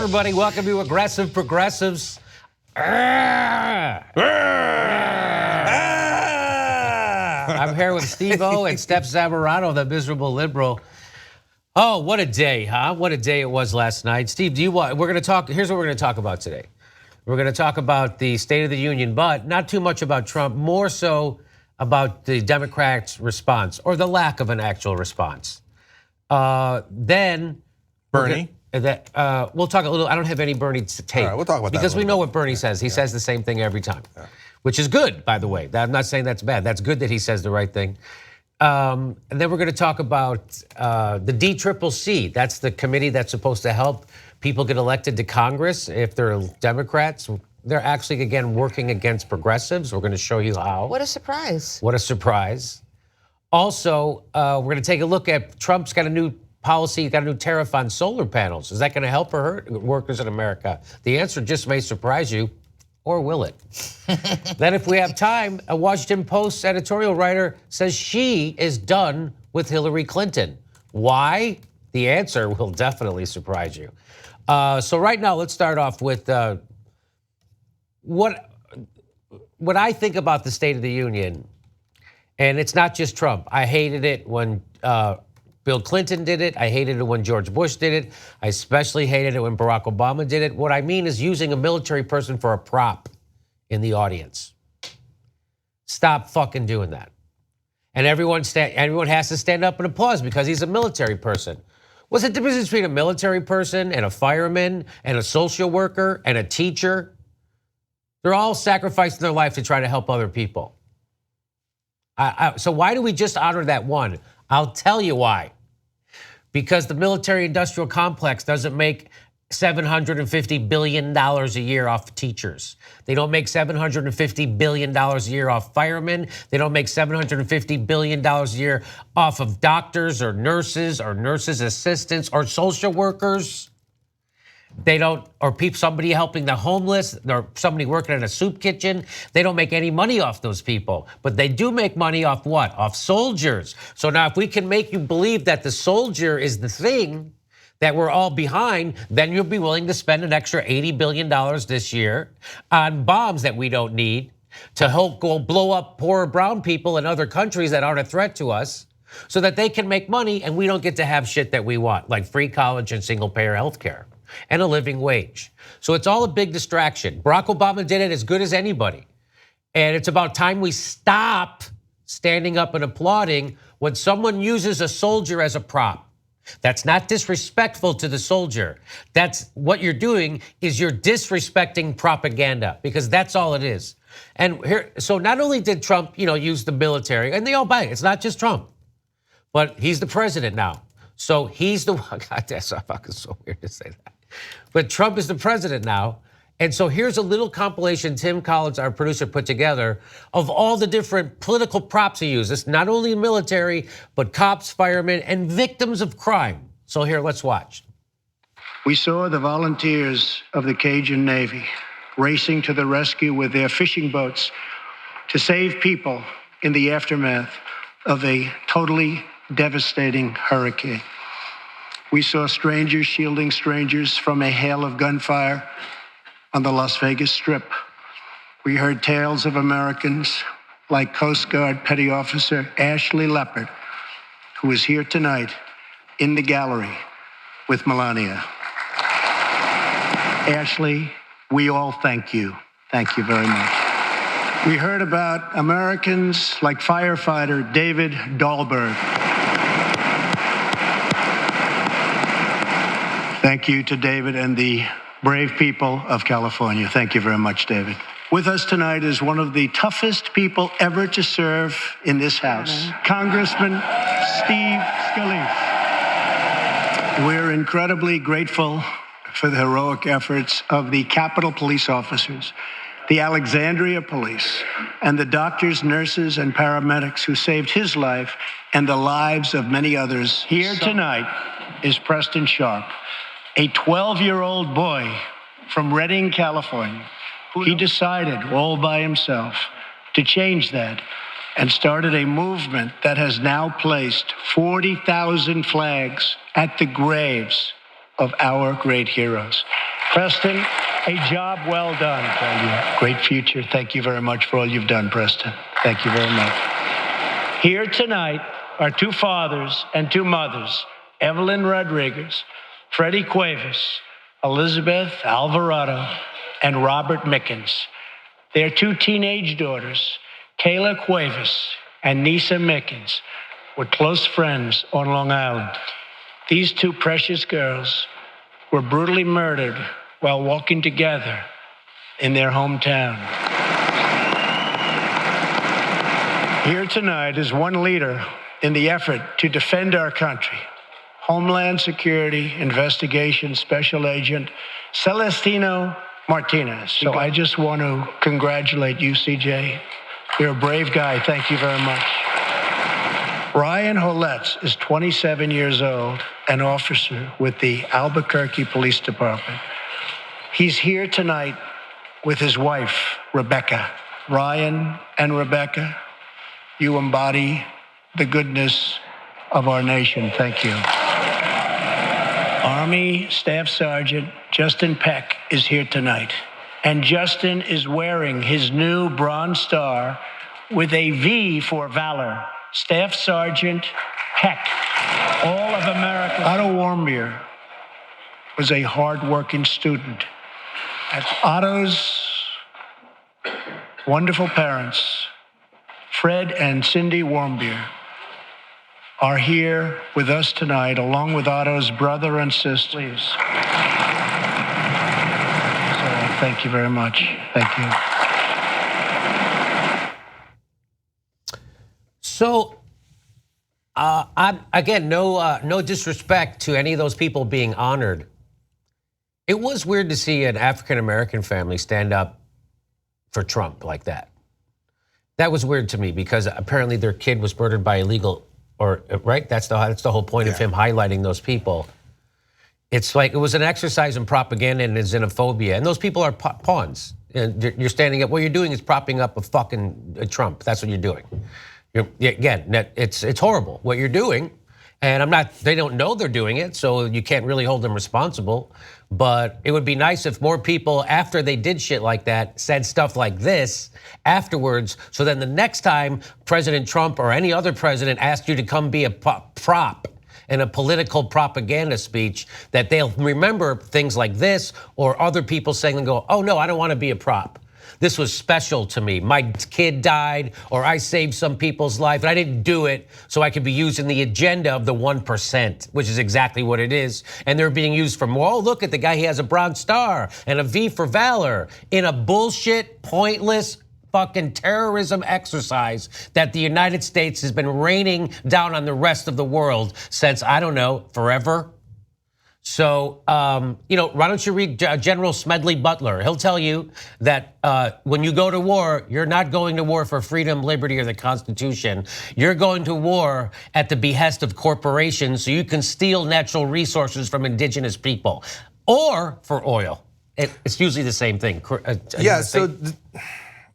everybody. Welcome to Aggressive Progressives. I'm here with Steve-O and Steph Zamorano, the miserable liberal. Oh, what a day, huh? What a day it was last night. Steve, do you want? We're going to talk. Here's what we're going to talk about today. We're going to talk about the State of the Union, but not too much about Trump, more so about the Democrats' response or the lack of an actual response. Then Bernie. We'll talk a little. I don't have any Bernie tape. All right, we'll talk about that because we know what Bernie says. He says the same thing every time, which is good, by the way. I'm not saying that's bad. That's good that he says the right thing. And then we're going to talk about the DCCC. That's the committee that's supposed to help people get elected to Congress if they're Democrats. They're actually, again, working against progressives. We're going to show you how. What a surprise. What a surprise. Also, we're going to take a look at Trump's got a new policy, got a new tariff on solar panels. Is that going to help or hurt workers in America? The answer just may surprise you, or will it? Then if we have time, a Washington Post editorial writer says she is done with Hillary Clinton. Why? The answer will definitely surprise you. So right now, let's start off with what I think about the State of the Union. And it's not just Trump. I hated it when Bill Clinton did it. I hated it when George Bush did it. I especially hated it when Barack Obama did it. What I mean is using a military person for a prop in the audience. Stop fucking doing that. And everyone has to stand up and applaud because he's a military person. What's the difference between a military person and a fireman and a social worker and a teacher? They're all sacrificing their life to try to help other people. So why do we just honor that one? I'll tell you why. Because the military-industrial complex doesn't make $750 billion a year off teachers. They don't make $750 billion a year off firemen. They don't make $750 billion a year off of doctors or nurses assistants or social workers. They don't, or somebody helping the homeless, or somebody working in a soup kitchen. They don't make any money off those people, but they do make money off what? Off soldiers. So now if we can make you believe that the soldier is the thing that we're all behind, then you'll be willing to spend an extra $80 billion this year on bombs that we don't need to help go blow up poor brown people in other countries that aren't a threat to us so that they can make money and we don't get to have shit that we want, like free college and single payer health care. And a living wage. So it's all a big distraction. Barack Obama did it as good as anybody. And it's about time we stop standing up and applauding when someone uses a soldier as a prop. That's not disrespectful to the soldier. That's what you're doing is you're disrespecting propaganda because that's all it is. And here, so not only did Trump, use the military, and they all buy it. It's not just Trump, but he's the president now. So he's the one. God, that's so weird to say that. But Trump is the president now. And so here's a little compilation Tim Collins, our producer, put together of all the different political props he uses, not only military, but cops, firemen, and victims of crime. So here, let's watch. We saw the volunteers of the Cajun Navy racing to the rescue with their fishing boats to save people in the aftermath of a totally devastating hurricane. We saw strangers shielding strangers from a hail of gunfire on the Las Vegas Strip. We heard tales of Americans like Coast Guard Petty Officer Ashley Leopard, who is here tonight in the gallery with Melania. Ashley, we all thank you. Thank you very much. We heard about Americans like firefighter David Dahlberg. Thank you to David and the brave people of California. Thank you very much, David. With us tonight is one of the toughest people ever to serve in this House, Congressman Steve Scalise. We're incredibly grateful for the heroic efforts of the Capitol Police officers, the Alexandria Police, and the doctors, nurses, and paramedics who saved his life and the lives of many others. Here tonight is Preston Sharp, a 12-year-old boy from Redding, California. He decided all by himself to change that and started a movement that has now placed 40,000 flags at the graves of our great heroes. Preston, a job well done. Thank you. Great future. Thank you very much for all you've done, Preston. Thank you very much. Here tonight are two fathers and two mothers, Evelyn Rodriguez, Freddie Cuevas, Elizabeth Alvarado, and Robert Mickens. Their two teenage daughters, Kayla Cuevas and Nisa Mickens, were close friends on Long Island. These two precious girls were brutally murdered while walking together in their hometown. Here tonight is one leader in the effort to defend our country, Homeland Security Investigation Special Agent Celestino Martinez. So I just want to congratulate you, CJ. You're a brave guy. Thank you very much. Ryan Holetz is 27 years old, an officer with the Albuquerque Police Department. He's here tonight with his wife, Rebecca. Ryan and Rebecca, you embody the goodness of our nation. Thank you. Army Staff Sergeant Justin Peck is here tonight. And Justin is wearing his new Bronze Star with a V for Valor. Staff Sergeant Peck, all of America. Otto Warmbier was a hard-working student. Otto's wonderful parents, Fred and Cindy Warmbier, are here with us tonight, along with Otto's brother and sister. Please. So, thank you very much. Thank you. So, again, no disrespect to any of those people being honored. It was weird to see an African-American family stand up for Trump like that. That was weird to me because apparently their kid was murdered by illegal, or right? That's the whole point of him highlighting those people. It's like it was an exercise in propaganda and in xenophobia, and those people are pawns. And you're standing up. What you're doing is propping up a fucking Trump. That's what you're doing. Again, it's horrible what you're doing, and they don't know they're doing it, so you can't really hold them responsible. But it would be nice if more people, after they did shit like that, said stuff like this afterwards, so then the next time President Trump or any other president asked you to come be a prop in a political propaganda speech, that they'll remember things like this or other people saying and go, oh no, I don't want to be a prop. This was special to me. My kid died, or I saved some people's life, and I didn't do it so I could be used in the agenda of the 1%, which is exactly what it is. And they're being used for more. Oh, look at the guy, he has a Bronze Star and a V for Valor in a bullshit, pointless, fucking terrorism exercise that the United States has been raining down on the rest of the world since, I don't know, forever. So, why don't you read General Smedley Butler? He'll tell you that when you go to war, you're not going to war for freedom, liberty, or the Constitution. You're going to war at the behest of corporations so you can steal natural resources from indigenous people, or for oil. It's usually the same thing. Yeah, so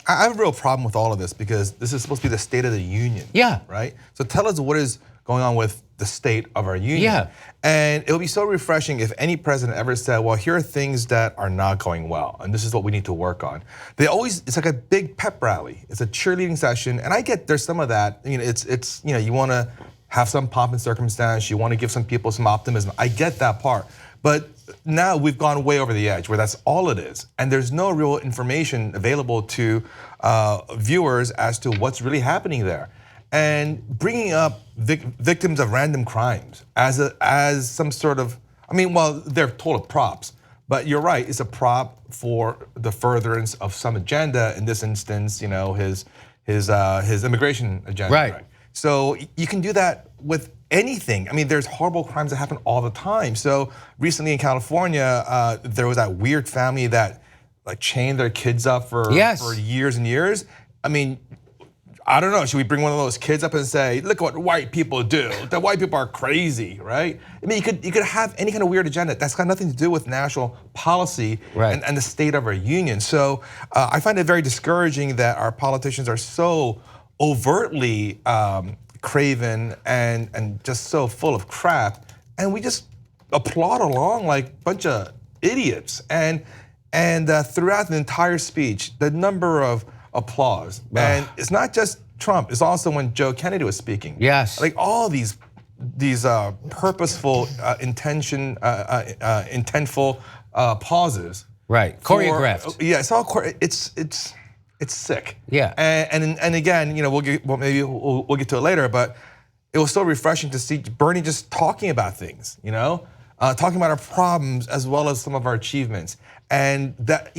I have a real problem with all of this because this is supposed to be the State of the Union. Yeah. Right? So tell us what is going on with the state of our union. Yeah. And it would be so refreshing if any president ever said, well, here are things that are not going well, and this is what we need to work on. It's like a big pep rally. It's a cheerleading session, and I get there's some of that. It's you want to have some pomp and circumstance, you want to give some people some optimism. I get that part. But now we've gone way over the edge where that's all it is. And there's no real information available to viewers as to what's really happening there. And bringing up victims of random crimes as some sort of, they're total props, but you're right, it's a prop for the furtherance of some agenda. In this instance, his immigration agenda. Right. So you can do that with anything. There's horrible crimes that happen all the time. So recently in California, there was that weird family that chained their kids up for years and years. I don't know, should we bring one of those kids up and say, look what white people do, that white people are crazy, right? You could have any kind of weird agenda. That's got nothing to do with national policy and the state of our union. So I find it very discouraging that our politicians are so overtly craven and just so full of crap, and we just applaud along like a bunch of idiots. And throughout the entire speech, the number of applause, and it's not just Trump, it's also when Joe Kennedy was speaking. Yes. Like all these purposeful, intentful pauses. Right, choreographed. Yeah, it's all it's sick. Yeah. And again, maybe we'll get to it later, but it was so refreshing to see Bernie just talking about things, talking about our problems as well as some of our achievements. And that,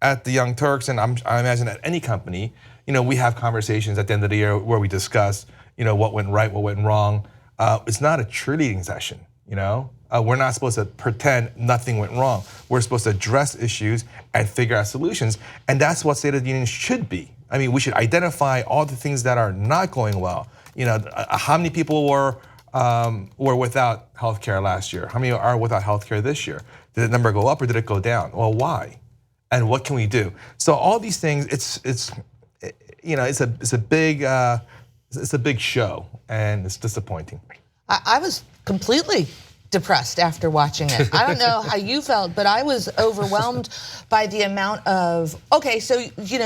at the Young Turks, and I imagine at any company, we have conversations at the end of the year where we discuss, what went right, what went wrong. It's not a cheerleading session, We're not supposed to pretend nothing went wrong. We're supposed to address issues and figure out solutions, and that's what State of the Union should be. I mean, we should identify all the things that are not going well. How many people were without health care last year? How many are without health care this year? Did the number go up or did it go down? Well, why? And what can we do? So all these things, it's a big show, and it's disappointing. I was completely depressed after watching it. I don't know how you felt, but I was overwhelmed by the amount of, okay, so,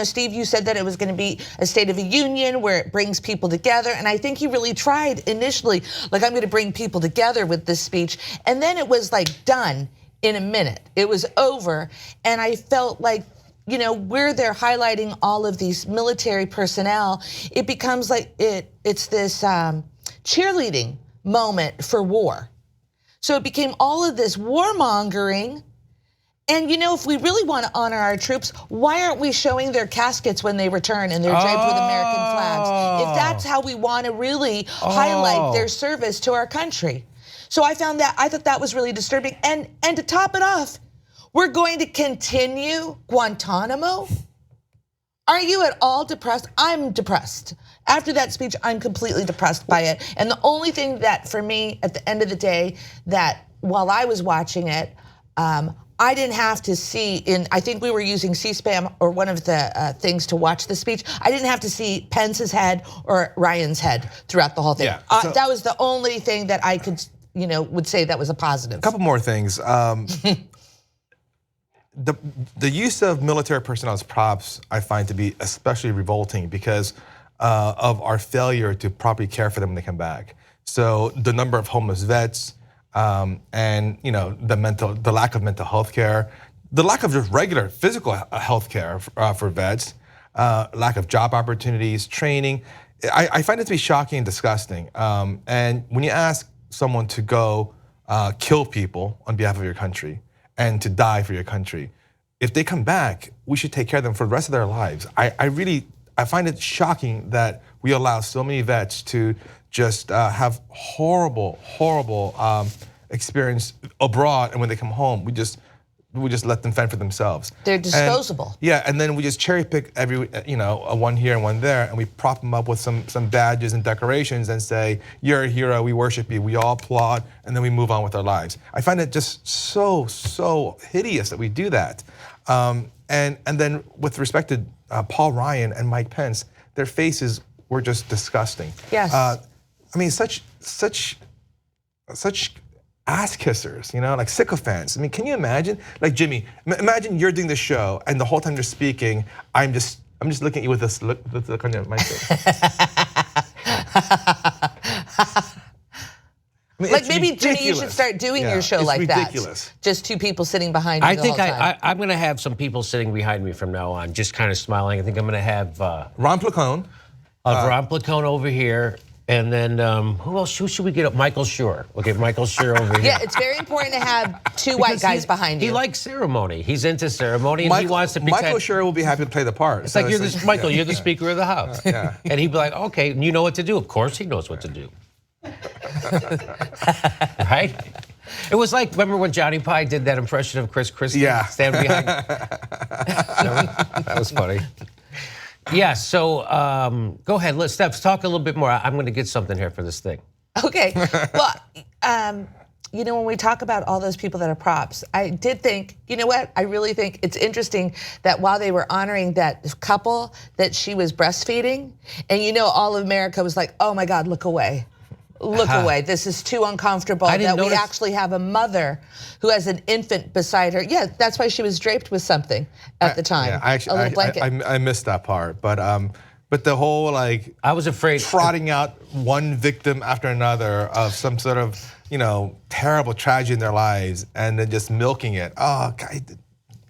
Steve, you said that it was gonna be a State of the Union where it brings people together, and I think he really tried initially, like, I'm gonna bring people together with this speech, and then it was like done in a minute. It was over, and I felt like, where they're highlighting all of these military personnel, it becomes like it's this cheerleading moment for war. So it became all of this warmongering. And if we really want to honor our troops, why aren't we showing their caskets when they return and they're draped with American flags? If that's how we want to really highlight their service to our country. So I thought that was really disturbing. And to top it off, we're going to continue Guantanamo? Are you at all depressed? I'm depressed. After that speech, I'm completely depressed by it. And the only thing that for me, at the end of the day, that while I was watching it, I didn't have to see I think we were using C-SPAN or one of the things to watch the speech. I didn't have to see Pence's head or Ryan's head throughout the whole thing. Yeah, that was the only thing that I could, would say that was a positive. A couple more things. The use of military personnel as props I find to be especially revolting because of our failure to properly care for them when they come back. So the number of homeless vets, and the lack of mental health care, the lack of just regular physical health care for vets, lack of job opportunities, training. I find it to be shocking and disgusting. And when you ask someone to go kill people on behalf of your country and to die for your country, if they come back, we should take care of them for the rest of their lives. I find it shocking that we allow so many vets to just have horrible experience abroad, and when they come home, we just let them fend for themselves. They're disposable. And then we just cherry pick every, one here and one there, and we prop them up with some badges and decorations and say, "You're a hero. We worship you." We all applaud, and then we move on with our lives. I find it just so hideous that we do that. And then with respect to Paul Ryan and Mike Pence, their faces were just disgusting. Yes. I mean, such ass kissers, like sycophants. I mean, can you imagine? Like Jimmy, imagine you're doing the show and the whole time you're speaking, I'm just looking at you with this look on my face. I mean, like maybe Jimmy, you should start doing your show like ridiculous. That. Just two people sitting behind you. I think I'm going to have some people sitting behind me from now on, just kind of smiling. I think I'm going to have Ron Placone. Ron Placone over here. And then who else? Who should we get up? Michael Schur. We'll get Michael Schur over here. Yeah, it's very important to have two white guys behind you. He likes ceremony. He's into ceremony, and he wants to pretend. Michael Schur will be happy to play the part. It's like you're the Speaker of the House. And he'd be like, okay, you know what to do. Of course he knows what to do. Right? It was like, remember when Johnny Pye did that impression of Chris Christie? Yeah. Stand behind. That was funny. Yeah, so go ahead, let's talk a little bit more. I'm gonna get something here for this thing. Okay, well, when we talk about all those people that are props, I did think, you know what? I really think it's interesting that while they were honoring that couple that she was breastfeeding, and all of America was like, oh my God, look away. look away. This is too uncomfortable that we actually have a mother who has an infant beside her. Yeah, that's why she was draped with something at the time. Yeah, a little blanket. I missed that part, but the whole like I was afraid trotting out one victim after another of some sort of terrible tragedy in their lives and then just milking it. Oh, God.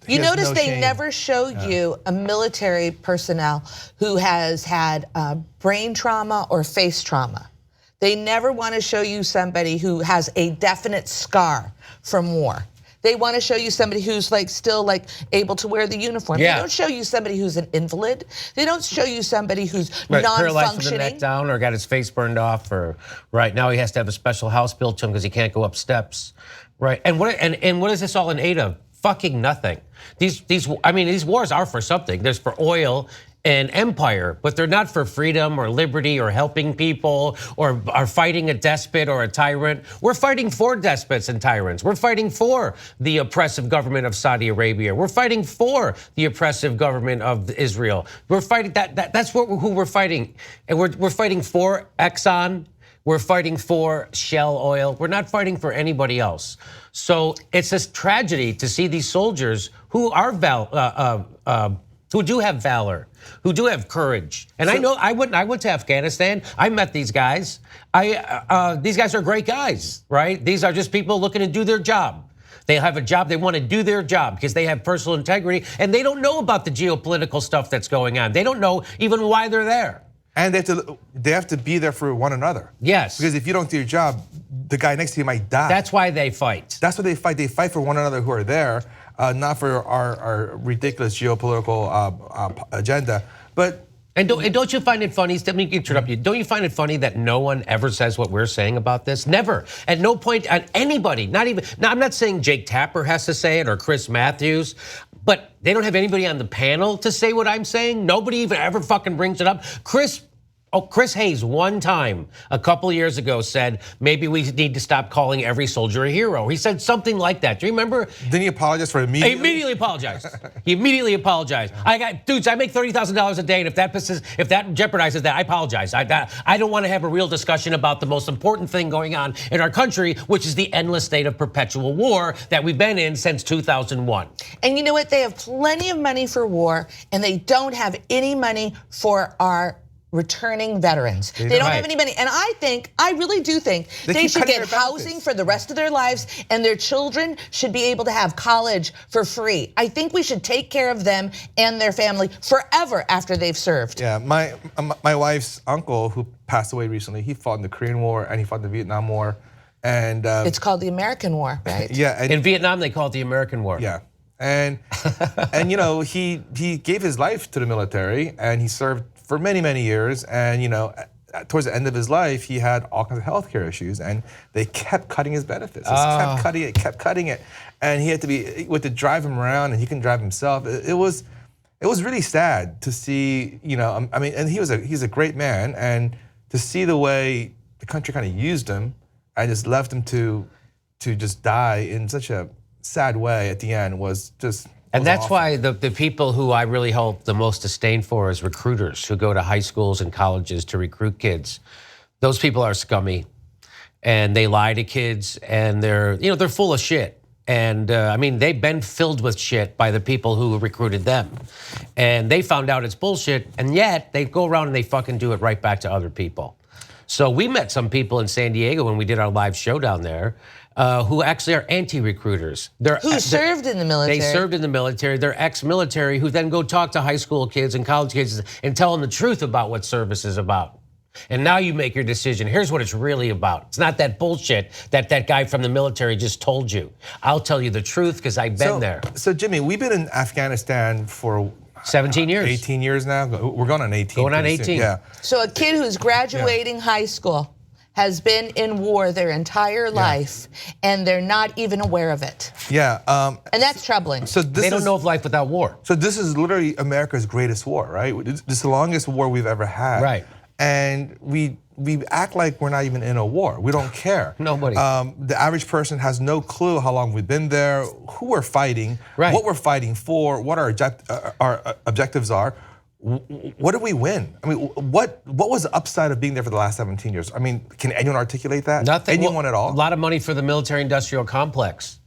You notice they never show you a military personnel who has had brain trauma or face trauma. They never want to show you somebody who has a definite scar from war. They want to show you somebody who's still able to wear the uniform. Yeah. They don't show you somebody who's an invalid. They don't show you somebody who's paralyzed from the non-functioning. neck down or got his face burned off, or right now he has to have a special house built to him because he can't go up steps. Right. And what is this all in aid of? Fucking nothing. These wars are for something. There's for oil and empire, but they're not for freedom or liberty or helping people or are fighting a despot or a tyrant. We're fighting for despots and tyrants. We're fighting for the oppressive government of Saudi Arabia. We're fighting for the oppressive government of Israel. We're fighting that's who we're fighting. And we're fighting for Exxon. We're fighting for Shell Oil. We're not fighting for anybody else. So it's a tragedy to see these soldiers who are who do have valor, who do have courage. And I went to Afghanistan. I met these guys. These guys are great guys, right? These are just people looking to do their job. They have a job, they want to do their job because they have personal integrity and they don't know about the geopolitical stuff that's going on. They don't know even why they're there. And they have to be there for one another. Yes. Because if you don't do your job, the guy next to you might die. That's why they fight. That's why they fight. They fight for one another who are there, not for our ridiculous geopolitical agenda. And don't you find it funny, let me interrupt you, don't you find it funny that no one ever says what we're saying about this? Never. At no point, on anybody, not even, now I'm not saying Jake Tapper has to say it or Chris Matthews, but they don't have anybody on the panel to say what I'm saying. Nobody even ever fucking brings it up. Chris Hayes one time a couple years ago said, maybe we need to stop calling every soldier a hero. He said something like that. Do you remember? Didn't he apologize for immediately? He immediately apologized. He immediately apologized. Dudes, I make $30,000 a day, and if that jeopardizes that, I apologize. I don't want to have a real discussion about the most important thing going on in our country, which is the endless state of perpetual war that we've been in since 2001. And you know what? They have plenty of money for war, and they don't have any money for our returning veterans. They don't have any money. And I really do think they should get housing for the rest of their lives, and their children should be able to have college for free. I think we should take care of them and their family forever after they've served. Yeah, my wife's uncle, who passed away recently, he fought in the Korean War and he fought in the Vietnam War. And it's called the American War, right? Yeah. In Vietnam, they call it the American War. Yeah. And he gave his life to the military and he served for many, many years, and towards the end of his life, he had all kinds of healthcare issues, and they kept cutting his benefits. Kept cutting it, and he had to drive him around, and he couldn't drive himself. It was really sad to see, and he's a great man, and to see the way the country kind of used him and just left him to just die in such a sad way at the end was just. And that's why the people who I really hold the most disdain for is recruiters who go to high schools and colleges to recruit kids. Those people are scummy, and they lie to kids, and they're full of shit. And they've been filled with shit by the people who recruited them, and they found out it's bullshit, and yet they go around and they fucking do it right back to other people. So we met some people in San Diego when we did our live show down there. Who actually are anti-recruiters. Who served in the military. They served in the military. They're ex-military who then go talk to high school kids and college kids and tell them the truth about what service is about. And now you make your decision. Here's what it's really about. It's not that bullshit that guy from the military just told you. I'll tell you the truth because I've been there. So Jimmy, we've been in Afghanistan for 17 years. 18 years now. We're going on 18. Going on 18. Yeah. So a kid who's graduating high school has been in war their entire life, and they're not even aware of it. Yeah. And that's troubling. So they don't know of life without war. So this is literally America's greatest war, right? This is the longest war we've ever had. Right. And we act like we're not even in a war. We don't care. Nobody. The average person has no clue how long we've been there, who we're fighting, what we're fighting for, what our objectives are. what did we win? I mean, what was the upside of being there for the last 17 years? I mean, can anyone articulate that? Nothing. Anyone at all? A lot of money for the military-industrial complex.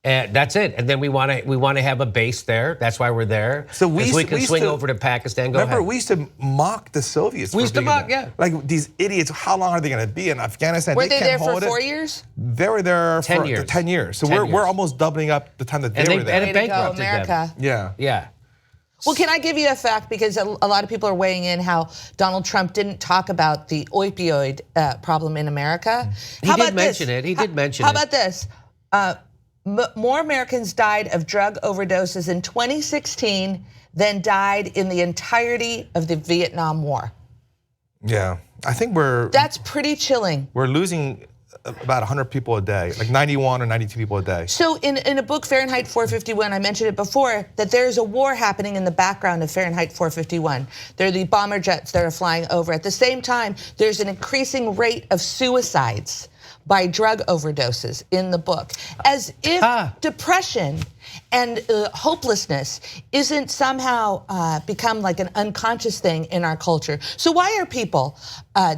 And that's it. And then we want to have a base there. That's why we're there. So we can swing over to Pakistan. Go remember, ahead. we used to mock the Soviets. We used to mock, there. yeah. Like these idiots. How long are they going to be in Afghanistan? Were they there can't for hold 4 it. years? They were there 10 for years. 10 years. So 10 we're years. almost doubling up the time that they And were there. and it Way to go, bankrupted America. them. Yeah. Yeah. Well, can I give you a fact? Because a lot of people are weighing in how Donald Trump didn't talk about the opioid problem in America. He did mention it. He did mention it. How about this? More Americans died of drug overdoses in 2016 than died in the entirety of the Vietnam War. Yeah. I think That's pretty chilling. we're losing about 100 people a day, like 91 or 92 people a day. So in a book, Fahrenheit 451, I mentioned it before, that there's a war happening in the background of Fahrenheit 451. There are the bomber jets that are flying over. At the same time, there's an increasing rate of suicides by drug overdoses in the book. As if depression and hopelessness isn't somehow become like an unconscious thing in our culture. So why are people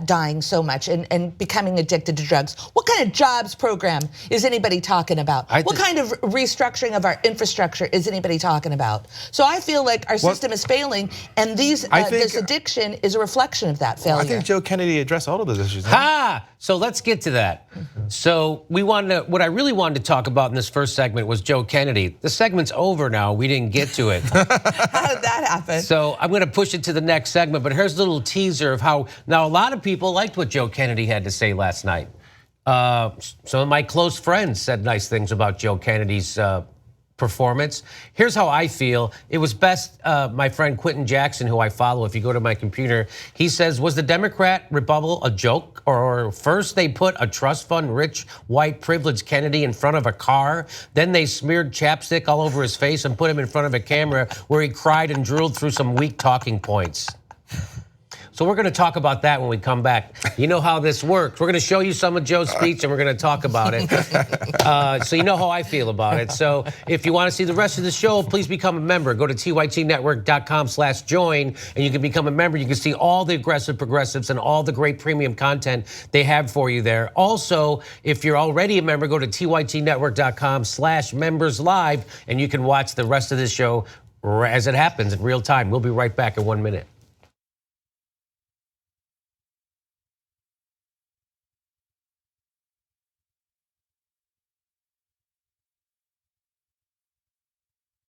dying so much and becoming addicted to drugs? What kind of jobs program is anybody talking about? What kind of restructuring of our infrastructure is anybody talking about? So I feel like our system is failing, and this addiction is a reflection of that failure. I think Joe Kennedy addressed all of those issues. So let's get to that. So what I really wanted to talk about in this first segment was Joe Kennedy. The segment's over now. We didn't get to it. How did that happen? So I'm going to push it to the next segment, but here's a little teaser of how, now a lot of people liked what Joe Kennedy had to say last night. Some of my close friends said nice things about Joe Kennedy's performance. Here's how I feel. It was best, my friend Quentin Jackson, who I follow, if you go to my computer, he says, was the Democrat rebuttal a joke? Or first they put a trust fund, rich, white, privileged Kennedy in front of a car, then they smeared chapstick all over his face and put him in front of a camera where he cried and drooled through some weak talking points. So we're going to talk about that when we come back. You know how this works. We're going to show you some of Joe's speech and we're going to talk about it. So you know how I feel about it. So if you want to see the rest of the show, please become a member. Go to tytnetwork.com/join and you can become a member. You can see all the aggressive progressives and all the great premium content they have for you there. Also, if you're already a member, go to tytnetwork.com/members live and you can watch the rest of this show as it happens in real time. We'll be right back in 1 minute.